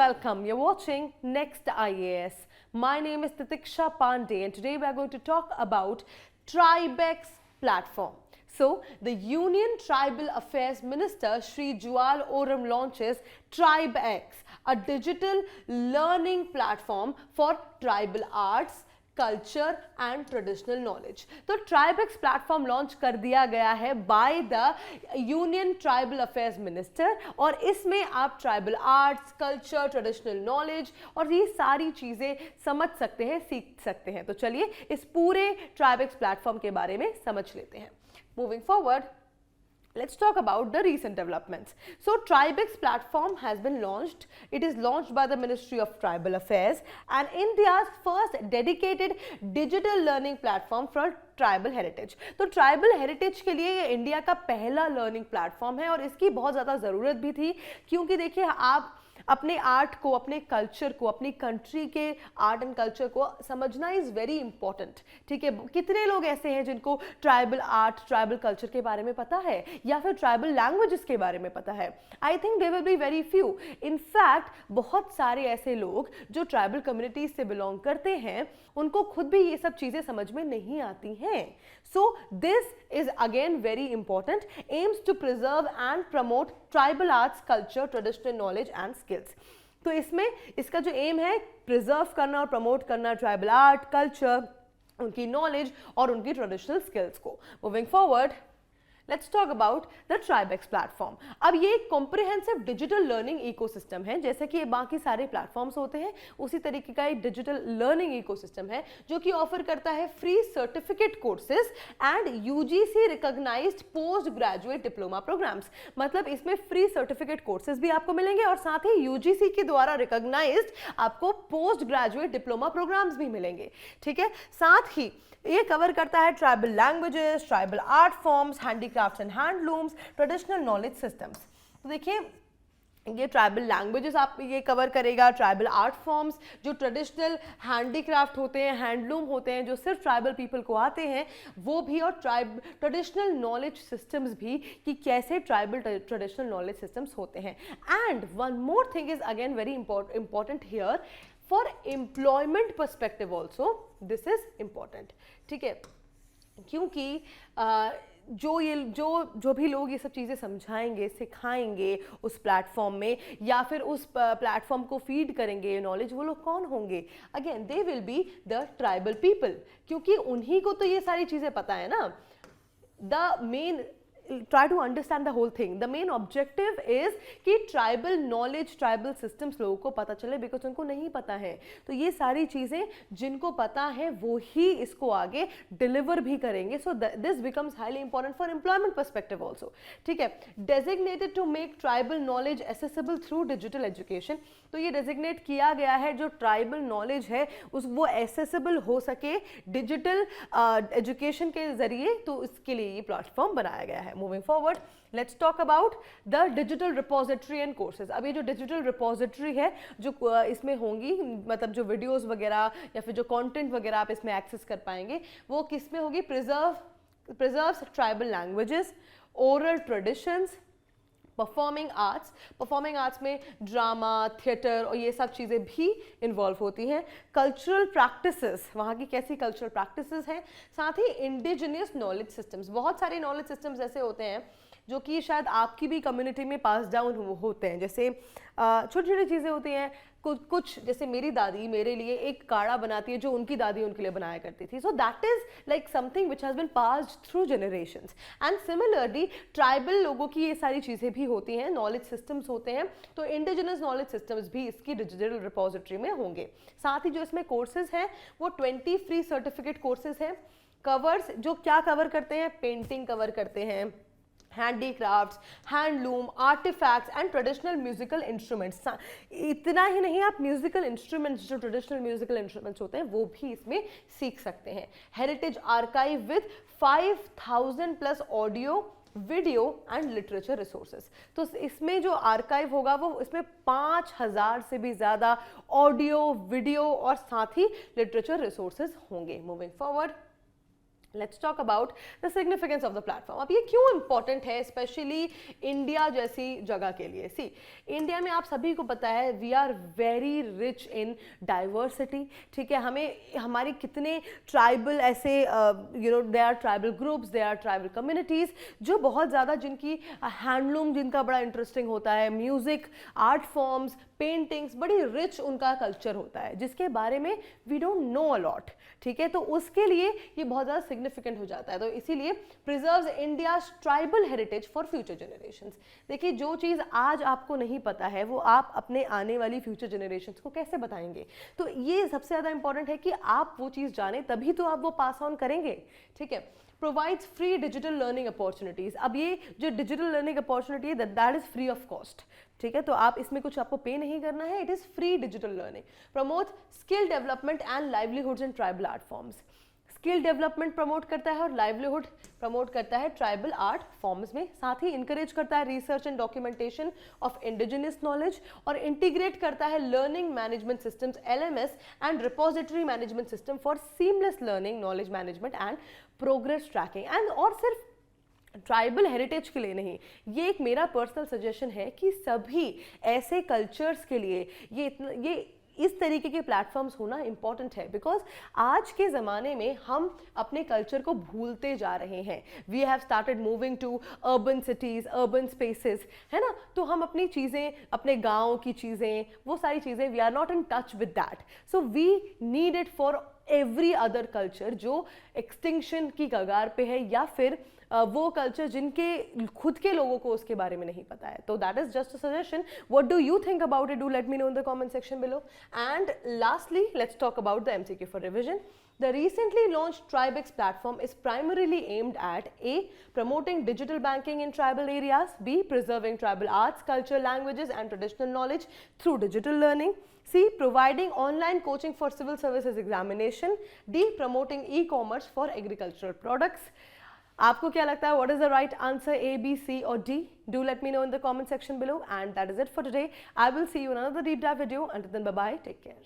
welcome. You're watching Next IAS. My name is Titiksha Pandey and today we are going to talk about TribeX platform. So, the Union Tribal Affairs Minister Shri Jual Oram launches TribeX, a digital learning platform for tribal arts, culture and traditional knowledge. तो ट्राइबेक्स platform launch कर दिया गया है by the union tribal affairs minister और इसमें आप tribal arts, culture, traditional knowledge और ये सारी चीज़ें समझ सकते हैं, सीख सकते हैं। तो चलिए इस पूरे ट्राइबेक्स प्लेटफॉर्म के बारे में समझ लेते हैं। Moving forward, let's talk about the recent developments. So TribeX platform has been launched. It is launched by the Ministry of Tribal Affairs and India's first dedicated digital learning platform for tribal heritage. तो tribal heritage के लिए ये India का पहला learning platform है और इसकी बहुत ज़्यादा ज़रूरत भी थी, क्योंकि देखिए आप अपने आर्ट को, अपने कल्चर को, अपनी कंट्री के आर्ट एंड कल्चर को समझना इज़ वेरी इंपॉर्टेंट। ठीक है, कितने लोग ऐसे हैं जिनको ट्राइबल आर्ट, ट्राइबल कल्चर के बारे में पता है या फिर ट्राइबल लैंग्वेजेस के बारे में पता है? I think they will be very few. In fact बहुत सारे ऐसे लोग जो ट्राइबल कम्युनिटीज से बिलोंग करते हैं उनको खुद भी ये सब चीज़ें समझ में नहीं आती हैं। So this is again very important, aims to preserve and promote tribal arts, culture, traditional knowledge and skills. तो इसमें इसका जो एम है प्रिजर्व करना और प्रमोट करना ट्राइबल आर्ट, कल्चर, उनकी नॉलेज और उनकी ट्रेडिशनल स्किल्स को। Moving forward, let's talk about the Tribex platform. अब ये एक कॉम्प्रिहेंसिव डिजिटल लर्निंग इकोसिस्टम है, जैसे कि बाकी सारे प्लेटफॉर्म्स होते हैं उसी तरीके का एक डिजिटल लर्निंग इकोसिस्टम है जो कि ऑफर करता है free certificate courses and UGC recognised post graduate diploma programmes. मतलब इसमें फ्री सर्टिफिकेट कोर्सेज भी आपको मिलेंगे और साथ ही यूजीसी के द्वारा रिकॉग्नाइज्ड आपको पोस्ट ग्रेजुएट डिप्लोमा प्रोग्राम्स भी मिलेंगे। ठीक है, साथ ही ये कवर करता है tribal languages, tribal art forms, handicrafts and handlooms, traditional knowledge systems. तो देखिए ये ट्राइबल लैंग्वेजेस आप ये कवर करेगा, ट्राइबल आर्ट फॉर्म्स जो ट्रेडिशनल हैंडीक्राफ्ट होते हैं, हैंडलूम होते हैं जो सिर्फ ट्राइबल पीपल को आते हैं वो भी, और ट्रेडिशनल नॉलेज सिस्टम्स भी कि कैसे ट्राइबल ट्रेडिशनल नॉलेज सिस्टम्स होते हैं। And one more thing is again very important here, for employment perspective also this is important. ठीक है, क्योंकि जो भी लोग ये सब चीज़ें समझाएंगे, सिखाएंगे उस प्लेटफॉर्म में या फिर उस प्लेटफॉर्म को फीड करेंगे ये नॉलेज, वो लोग कौन होंगे? Again they will be the tribal people, क्योंकि उन्हीं को तो ये सारी चीज़ें पता है ना। The main try to understand the whole thing. The main objective is कि tribal knowledge, tribal systems लोगों को पता चले, because उनको नहीं पता है। तो ये सारी चीज़ें जिनको पता है वो ही इसको आगे deliver भी करेंगे। So this becomes highly important for employment perspective also. ठीक है, designated to make tribal knowledge accessible through digital education. तो ये designate किया गया है जो tribal knowledge है वो accessible हो सके digital education के जरिए, तो इसके लिए ये प्लेटफॉर्म बनाया गया है। Moving forward, let's talk about the digital repository and courses. अब ये जो digital repository है जो इसमें होंगी, मतलब जो वीडियोस वगैरह या फिर जो कंटेंट वगैरह आप इसमें एक्सेस कर पाएंगे वो किस में होगी? preserves tribal languages, oral traditions, performing arts में ड्रामा, थिएटर और ये सब चीज़ें भी इन्वॉल्व होती हैं। कल्चरल प्रैक्टिसेस, वहाँ की कैसी कल्चरल प्रैक्टिसेस हैं, साथ ही इंडिजिनियस नॉलेज सिस्टम्स। बहुत सारे नॉलेज सिस्टम्स ऐसे होते हैं जो कि शायद आपकी भी कम्युनिटी में पास डाउन होते हैं, जैसे छोटी छोटी चीज़ें होती हैं। कुछ जैसे मेरी दादी मेरे लिए एक काढ़ा बनाती है जो उनकी दादी उनके लिए बनाया करती थी। So that is like something which has been passed through generations. And similarly tribal लोगों की ये सारी चीज़ें भी होती हैं, नॉलेज सिस्टम्स होते हैं, तो इंडिजिनस नॉलेज सिस्टम्स भी इसकी डिजिटल रिपोजिटरी में होंगे। साथ ही जो इसमें कोर्सेज हैं वो 20 फ्री सर्टिफिकेट कोर्सेज हैं। कवर्स जो क्या कवर करते हैं? पेंटिंग कवर करते हैं, handicrafts, handloom, artefacts and traditional musical instruments. इतना ही नहीं, आप म्यूजिकल इंस्ट्रूमेंट्स जो ट्रेडिशनल म्यूजिकल इंस्ट्रूमेंट्स होते हैं वो भी इसमें सीख सकते हैं। Heritage archive with 5000 plus audio, video and literature resources. तो इसमें जो आर्काइव होगा वो इसमें 5000 से भी ज़्यादा ऑडियो, वीडियो और साथ ही लिटरेचर रिसोर्सेज होंगे। Moving forward, let's talk about the significance of the platform. अब ये क्यों इंपॉर्टेंट है स्पेशली इंडिया जैसी जगह के लिए? सी, इंडिया में आप सभी को पता है we are very rich in diversity, ठीक है। हमें हमारे कितने ट्राइबल ऐसे they are tribal groups, they are tribal communities जो बहुत ज़्यादा, जिनकी हैंडलूम जिनका बड़ा इंटरेस्टिंग होता है, म्यूज़िक, आर्ट फॉर्म्स, पेंटिंग्स, बड़ी रिच उनका कल्चर होता है जिसके बारे में we don't know a lot, ठीक है। तो उसके लिए ये बहुत ज़्यादा सिग्निफिकेंट हो जाता है। तो इसीलिए preserves India's tribal heritage for future generations. देखिए, जो चीज़ आज आपको नहीं पता है वो आप अपने आने वाली फ्यूचर जनरेशंस को कैसे बताएंगे? तो ये सबसे ज़्यादा इंपॉर्टेंट है कि आप वो चीज़ जानें, तभी तो आप वो पास ऑन करेंगे, ठीक है। Provides free digital learning opportunities. अब ये जो डिजिटल लर्निंग अपॉर्चुनिटी है that is free of cost, ठीक है। तो आप इसमें कुछ आपको पे नहीं करना है, it is free digital learning. Promotes skill development and livelihoods in tribal art forms. Skill development promote करता है और लाइवलीहुड प्रमोट करता है ट्राइबल आर्ट फॉर्म्स में। साथ ही इंकरेज करता है research and documentation of indigenous knowledge और इंटीग्रेट करता है learning management systems LMS and repository management system for seamless learning, knowledge management and progress tracking. And और सिर्फ ट्राइबल हेरिटेज के लिए नहीं, ये एक मेरा पर्सनल सजेशन है कि सभी ऐसे कल्चर्स के लिए ये इस तरीके के प्लेटफॉर्म्स होना इंपॉर्टेंट है। बिकॉज आज के ज़माने में हम अपने कल्चर को भूलते जा रहे हैं। We have started moving to urban cities, urban spaces, है ना। तो हम अपनी चीज़ें, अपने गाँव की चीज़ें, वो सारी चीज़ें, we are not in touch with that. So we need it for every other culture जो एक्सटिंक्शन की कगार पे है, या फिर वो कल्चर जिनके खुद के लोगों को उसके बारे में नहीं पता है। तो that is just a suggestion. What do you think about it? Do let me know in the comment section below. And lastly, let's talk about the MCQ for revision. The recently launched TribeX platform is primarily aimed at A. Promoting digital banking in tribal areas, B. Preserving tribal arts, culture, languages and traditional knowledge through digital learning, C. Providing online coaching for civil services examination, D. Promoting e-commerce for agricultural products. आपको क्या लगता है? What is the right answer? A, B, C or D? Do let me know in the comment section below. And that is it for today. I will see you in another deep dive video. Until then, bye bye. Take care.